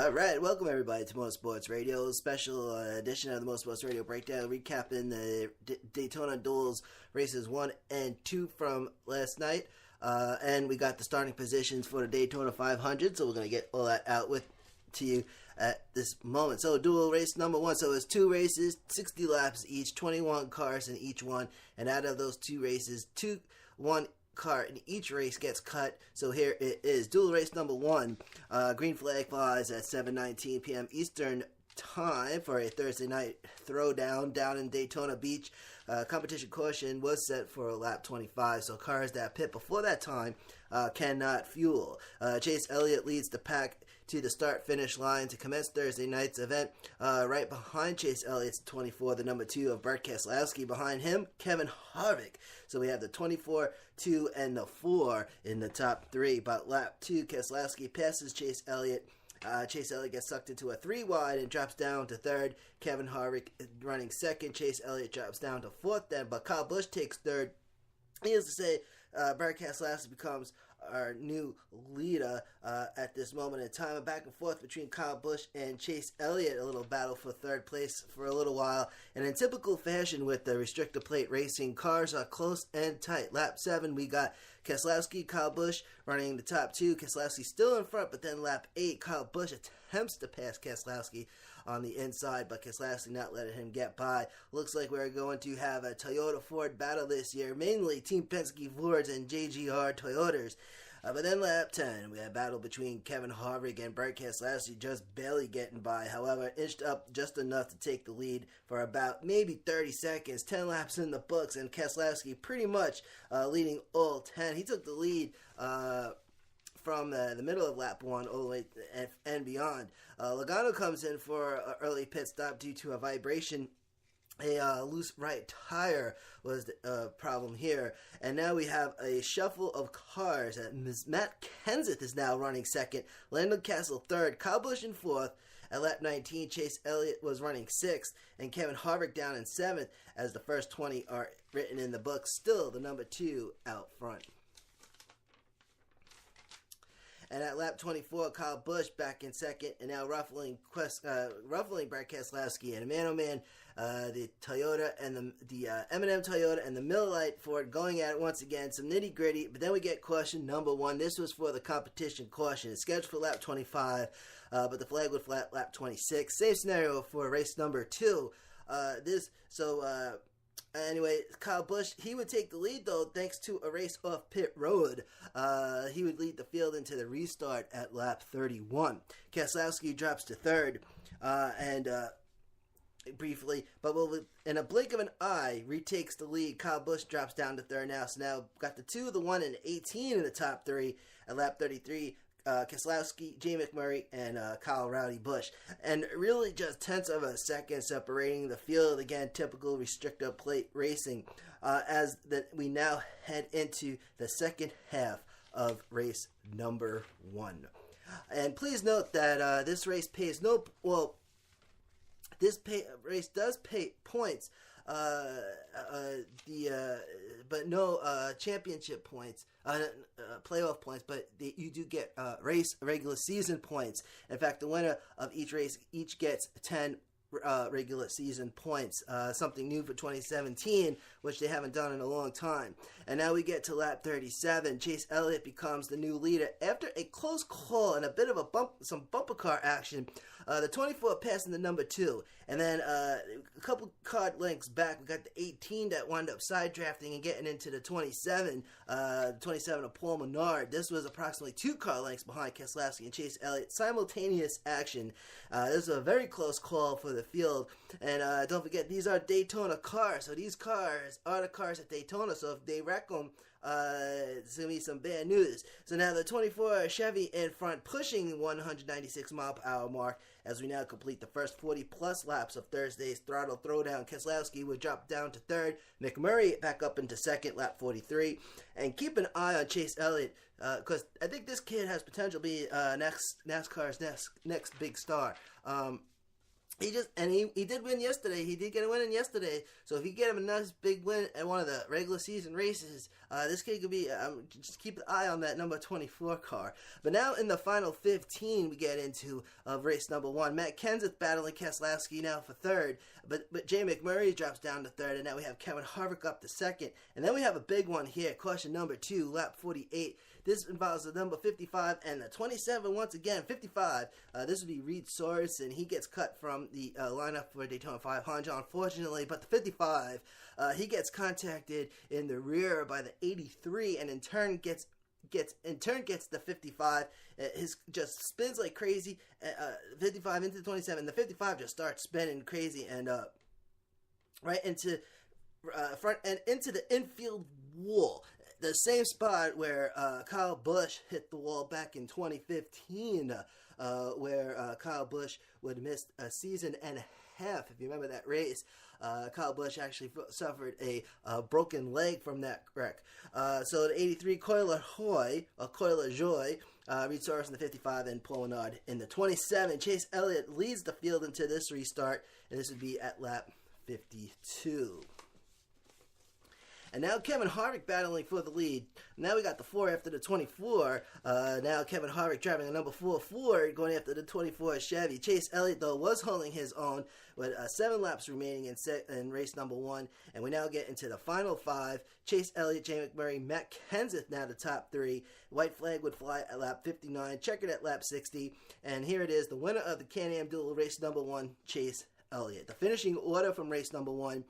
Alright, welcome everybody to Motorsports Radio, special edition of the Motorsports Radio Breakdown, recapping the Daytona Duels races 1 and 2 from last night. And we got the starting positions for the Daytona 500, so we're going to get all that out to you at this moment. So duel race number 1, so it's 2 races, 60 laps each, 21 cars in each one, and out of those 2 races, one car in each race gets cut. So here it is. Duel race number 1. Green flag flies at 7:19 p.m. Eastern time for a Thursday night throwdown down in Daytona Beach. Competition caution was set for lap 25, so cars that pit before that time cannot fuel. Chase Elliott leads the pack to the start-finish line to commence Thursday night's event. Right behind Chase Elliott's 24, the number 2 of Burt Keselowski. Behind him, Kevin Harvick. So we have the 24, 2, and the 4 in the top 3. But lap 2, Keselowski passes Chase Elliott. Chase Elliott gets sucked into a 3 wide and drops down to 3rd. Kevin Harvick running 2nd. Chase Elliott drops down to 4th then, but Kyle Busch takes 3rd. Needless to say, Burt Keselowski becomes our new leader at this moment in time. A back and forth between Kyle Busch and Chase Elliott, a little battle for 3rd place for a little while. And in typical fashion with the restrictor plate racing, cars are close and tight. Lap 7, we got Keselowski, Kyle Busch running the top 2. Keselowski still in front, but then lap 8, Kyle Busch attempts to pass Keselowski on the inside, but Keselowski not letting him get by. Looks like we're going to have a Toyota-Ford battle this year, mainly Team Penske Fords and JGR Toyotas. But then lap 10, we had a battle between Kevin Harvick and Burt Keselowski, just barely getting by. However, inched up just enough to take the lead for about maybe 30 seconds. 10 laps in the books, and Keselowski pretty much leading all 10. He took the lead from the middle of lap 1 all the way and beyond. Logano comes in for an early pit stop due to a vibration. A loose right tire was the problem here. And now we have a shuffle of cars. Matt Kenseth is now running 2nd. Landon Castle 3rd. Kyle Busch in 4th. At lap 19, Chase Elliott was running 6th. And Kevin Harvick down in 7th as the first 20 are written in the book. Still the number 2 out front. And at lap 24, Kyle Busch back in 2nd, and now ruffling Burt Keselowski. And a man-oh-man, the Toyota and the M&M Toyota and the Miller Lite Ford going at it once again. Some nitty-gritty, but then we get caution number 1. This was for the competition caution. It's scheduled for lap 25, but the flag would fly at lap 26. Same scenario for race number 2. Anyway, Kyle Busch, he would take the lead, though, thanks to a race off pit road. He would lead the field into the restart at lap 31. Keselowski drops to 3rd, briefly, but in a blink of an eye, retakes the lead. Kyle Busch drops down to 3rd now, so now got the 2, the 1, and 18 in the top 3 at lap 33. Keselowski, Jay McMurray, and Kyle Rowdy Busch. And really just tenths of a second separating the field. Again, typical restrictor plate racing as we now head into the second half of race number 1. And please note that this race pays race does pay points, but no championship points, playoff points, but you do get race regular season points. In fact, the winner of each race each gets 10 regular season points, something new for 2017, which they haven't done in a long time. And now we get to lap 37. Chase Elliott becomes the new leader after a close call and a bit of some bumper car action. The 24 passing the number 2, and then a couple card lengths back, we got the 18 that wound up side drafting and getting into the 27. 27 of Paul Menard. This was approximately 2 car lengths behind Keselowski and Chase Elliott. Simultaneous action. This was a very close call for the field. And don't forget, these are Daytona cars. So these cars are the cars at Daytona. So if they wreck them, it's going to be some bad news. So now the 24 Chevy in front, pushing 196 mile per hour mark as we now complete the first 40 plus laps of Thursday's throttle throwdown. Keselowski would drop down to 3rd. McMurray back up into 2nd, lap 43. And keep an eye on Chase Elliott because I think this kid has potential to be NASCAR's next big star. he did win yesterday. He did get a win in yesterday. So if you get him a nice big win at one of the regular season races, this kid could be. Just keep an eye on that number 24 car. But now in the final 15, we get into race number 1. Matt Kenseth battling Keselowski now for third, but Jay McMurray drops down to third, and now we have Kevin Harvick up to second, and then we have a big one here. Caution number 2, lap 48. This involves the number 55 and the 27 once again. 55. This would be Reed Sorensen. He gets cut from the lineup for Daytona 500, unfortunately. But the 55, he gets contacted in the rear by the 83, and in turn gets the 55. His just spins like crazy. 55 into the 27. The 55 just starts spinning crazy and right into front and into the infield wall. The same spot where Kyle Busch hit the wall back in 2015, where Kyle Busch would miss a season and a half. If you remember that race, Kyle Busch actually suffered a broken leg from that wreck. So the 83 Coyle Joy, Reed Sorensen in the 55, and Paul Menard in the 27. Chase Elliott leads the field into this restart, and this would be at lap 52. And now Kevin Harvick battling for the lead. Now we got the 4 after the 24. Now Kevin Harvick driving a number 4 Ford going after the 24 Chevy. Chase Elliott, though, was holding his own with 7 laps remaining in race number 1. And we now get into the final 5. Chase Elliott, Jay McMurray, Matt Kenseth now the top 3. White flag would fly at lap 59, checkered at lap 60. And here it is, the winner of the Can-Am Duel race number 1, Chase Elliott. The finishing order from race number 1.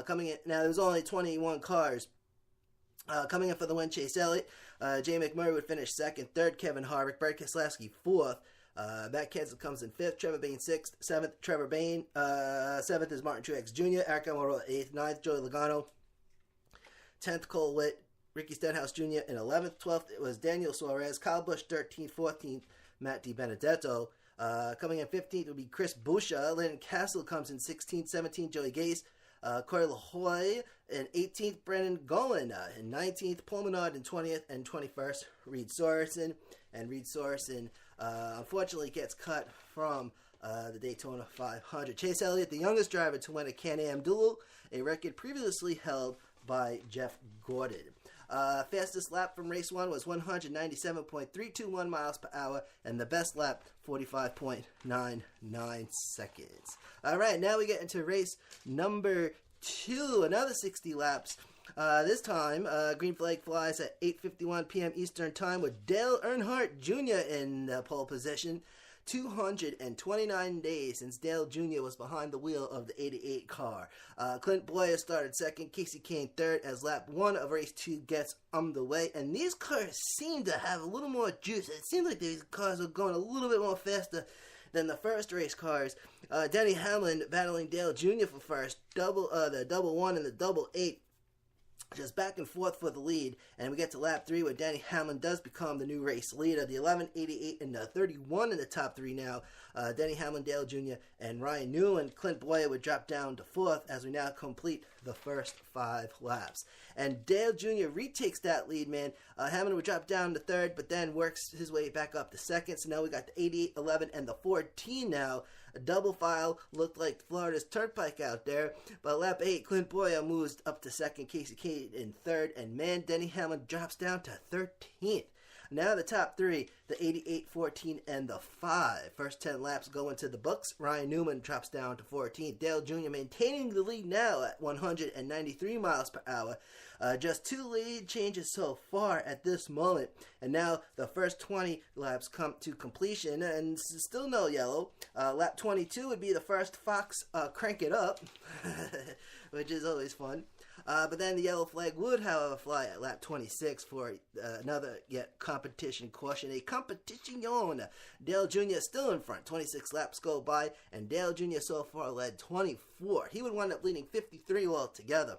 Coming in, now there's only 21 cars. Coming in for the win, Chase Elliott. Jay McMurray would finish second. Third, Kevin Harvick. Brad Keselowski, fourth. Matt Kenseth comes in fifth. Trevor Bayne, sixth. Seventh, Trevor Bayne. Seventh is Martin Truex Jr. Eric Almirola, eighth. Ninth, Joey Logano. 10th, Cole Witt. Ricky Stenhouse Jr. in 11th. 12th, it was Daniel Suarez. Kyle Busch, 13th. 14th, Matt DiBenedetto. Coming in 15th would be Chris Buescher. Landon Castle comes in 16th. 17th, Joey Gase. Corey LaHoy in 18th, Brendan Golan in 19th, Paul Menard in 20th, and 21st, Reed Sorensen. And Reed Sorensen unfortunately gets cut from the Daytona 500. Chase Elliott, the youngest driver to win a Can-Am Duel, a record previously held by Jeff Gordon. Fastest lap from race 1 was 197.321 miles per hour, and the best lap, 45.99 seconds. All right, now we get into race number 2, another 60 laps. This time, green flag flies at 8:51 p.m. Eastern Time with Dale Earnhardt Jr. in pole position. 229 days since Dale Jr. was behind the wheel of the 88 car. Clint Boyer started second, Casey Kane third as lap 1 of race 2 gets underway. And these cars seem to have a little more juice. It seems like these cars are going a little bit more faster than the first race cars. Denny Hamlin battling Dale Jr. for first. The double 1 and the double 8. Just back and forth for the lead, and we get to lap 3 where Denny Hamlin does become the new race leader. The 11, 88, and the 31 in the top 3 now. Denny Hamlin, Dale Jr., and Ryan Newland. Clint Boyer would drop down to 4th as we now complete the first 5 laps. And Dale Jr. retakes that lead, man. Hamlin would drop down to 3rd, but then works his way back up to 2nd. So now we got the 88, 11, and the 14 now. A double file looked like Florida's Turnpike out there. But lap 8, Clint Boyer moves up to 2nd, Casey Kane in 3rd, and man, Denny Hamlin drops down to 13th. Now the top 3, the 88, 14, and the 5. First 10 laps go into the books. Ryan Newman drops down to 14th. Dale Jr. maintaining the lead now at 193 miles per hour. Just 2 lead changes so far at this moment. And now the first 20 laps come to completion, and still no yellow. Lap 22 would be the first Fox crank it up, which is always fun. But then the yellow flag would, however, fly at lap 26 for another yet competition caution. A competition. Dale Jr. still in front. 26 laps go by, and Dale Jr. so far led 24. He would wind up leading 53 altogether.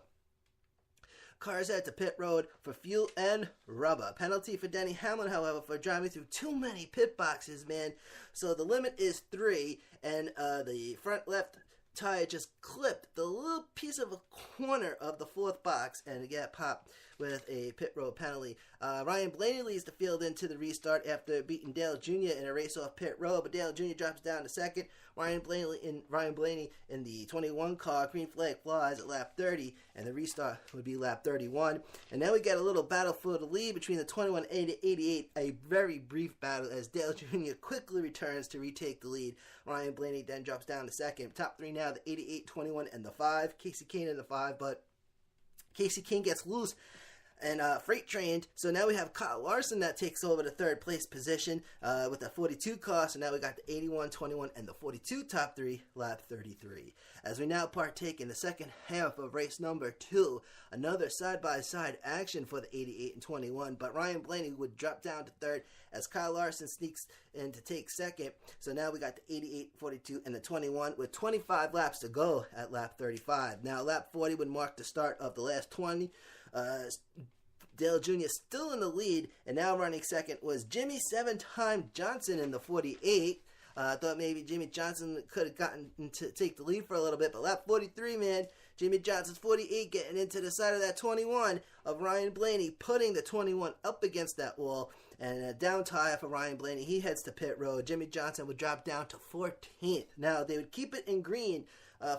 Cars head to pit road for fuel and rubber. Penalty for Denny Hamlin, however, for driving through too many pit boxes, man. So the limit is 3, and the front left tire just clipped the little piece of a corner of the 4th box, and it got popped with a pit road penalty. Ryan Blaney leads the field into the restart after beating Dale Jr. in a race off pit road, but Dale Jr. drops down to second. Ryan Blaney in the 21 car, green flag flies at lap 30, and the restart would be lap 31. And then we get a little battle for the lead between the 21 and 88, a very brief battle as Dale Jr. quickly returns to retake the lead. Ryan Blaney then drops down to second. Top three now, the 88, 21, and the 5. Casey Kane in the 5, but Casey Kane gets loose and freight trained. So now we have Kyle Larson that takes over the third place position with a 42 car. So now we got the 81, 21, and the 42 top three, lap 33. As we now partake in the second half of race number 2, another side-by-side action for the 88 and 21. But Ryan Blaney would drop down to third as Kyle Larson sneaks in to take second. So now we got the 88, 42, and the 21 with 25 laps to go at lap 35. Now lap 40 would mark the start of the last 20. Dale Jr. still in the lead, and now running second was Jimmy 7-time Johnson in the 48. I thought maybe Jimmy Johnson could have gotten to take the lead for a little bit, but lap 43, man, Jimmy Johnson's 48 getting into the side of that 21 of Ryan Blaney, putting the 21 up against that wall, and a down tire for Ryan Blaney. He heads to pit road. Jimmy Johnson would drop down to 14th. Now, they would keep it in green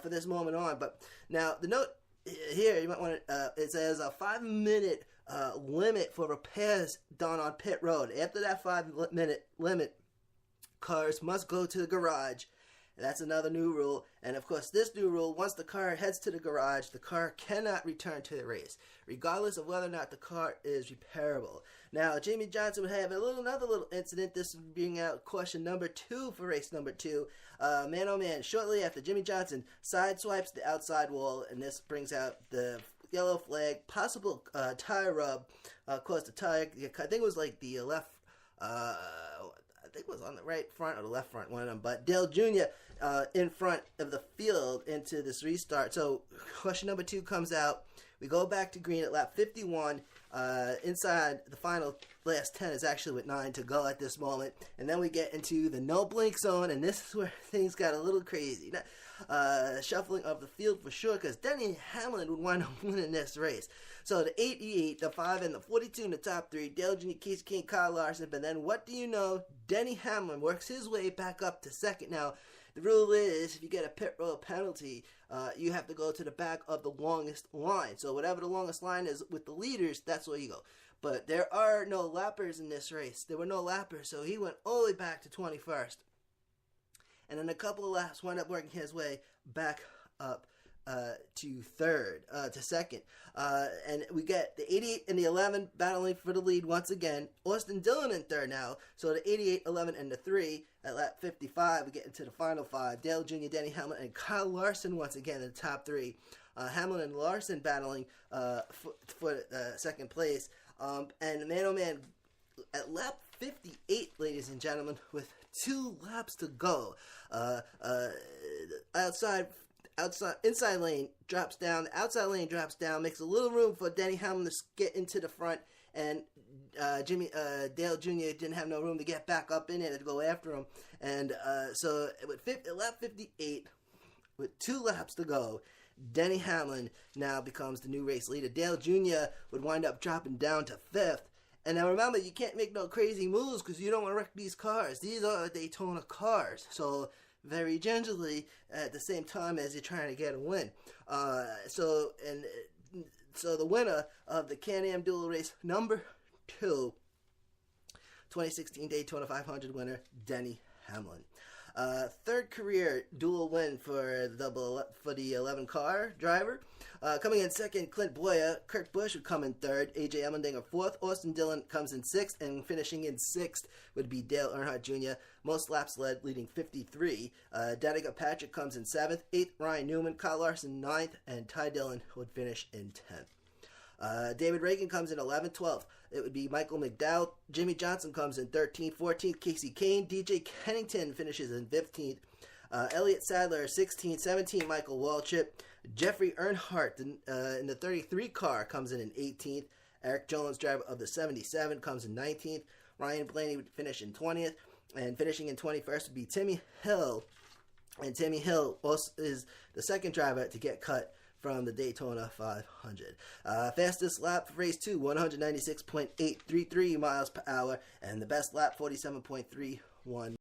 for this moment on, but now the note here, you might want to, it says a 5-minute limit for repairs done on pit road. After that 5-minute limit, cars must go to the garage. That's another new rule. And of course, this new rule, once the car heads to the garage, the car cannot return to the race, regardless of whether or not the car is repairable. Now, Jimmy Johnson would have another little incident. This would bring out caution number 2 for race number 2. Man, oh man, shortly after Jimmy Johnson sideswipes the outside wall, and this brings out the yellow flag, possible tire rub, caused the tire, I think it was like the left, I think it was on the right front or the left front, one of them, but Dale Jr. In front of the field into this restart. So question number 2 comes out. We go back to green at lap 51. Inside the final last 10 is actually with 9 to go at this moment. And then we get into the no blink zone, and this is where things got a little crazy. Shuffling of the field for sure, because Denny Hamlin would wind up winning this race. So the 88, the 5, and the 42 in the top 3, Dale Jr., Casey Kane, Kyle Larson. But then what do you know? Denny Hamlin works his way back up to second. Now, the rule is if you get a pit road penalty, you have to go to the back of the longest line. So whatever the longest line is with the leaders, that's where you go. But there are no lappers in this race. There were no lappers, so he went all the way back to 21st. And then a couple of laps wound up working his way back up to second. And we get the 88 and the 11 battling for the lead once again. Austin Dillon in third now. So the 88, 11, and the 3 at lap 55, we get into the final 5. Dale Jr., Denny Hamlin, and Kyle Larson once again in the top 3. Hamlin and Larson battling for second place. And man, oh man, at lap 58, ladies and gentlemen, with 2 laps to go, inside lane drops down, the outside lane drops down, makes a little room for Denny Hamlin to get into the front, and Dale Jr. didn't have no room to get back up in it to go after him, and so with lap 58, with 2 laps to go, Denny Hamlin now becomes the new race leader. Dale Jr. would wind up dropping down to 5th. And now remember, you can't make no crazy moves because you don't want to wreck these cars. These are Daytona cars. So very gingerly at the same time as you're trying to get a win. So the winner of the Can-Am Dual Race number 2, 2016 Daytona 500 winner, Denny Hamlin. Third career dual win for the 11 car driver. Coming in second, Clint Boyer. Kurt Busch would come in third. AJ Allmendinger fourth. Austin Dillon comes in sixth, and finishing in sixth would be Dale Earnhardt Jr. Most laps led, leading 53. Danica Patrick comes in seventh. Eighth, Ryan Newman. Kyle Larson ninth, and Ty Dillon would finish in 10th. David Reagan comes in 11th, 12th. It would be Michael McDowell. Jimmy Johnson comes in 13th, 14th. Casey Kane. DJ Kennington finishes in 15th. Elliott Sadler, 16th, 17th. Michael Waltrip. Jeffrey Earnhardt in the 33 car comes in 18th. Eric Jones, driver of the 77, comes in 19th. Ryan Blaney would finish in 20th. And finishing in 21st would be Timmy Hill. And Timmy Hill also is the second driver to get cut from the Daytona 500. Fastest lap for race 2, 196.833 miles per hour, and the best lap, 47.31.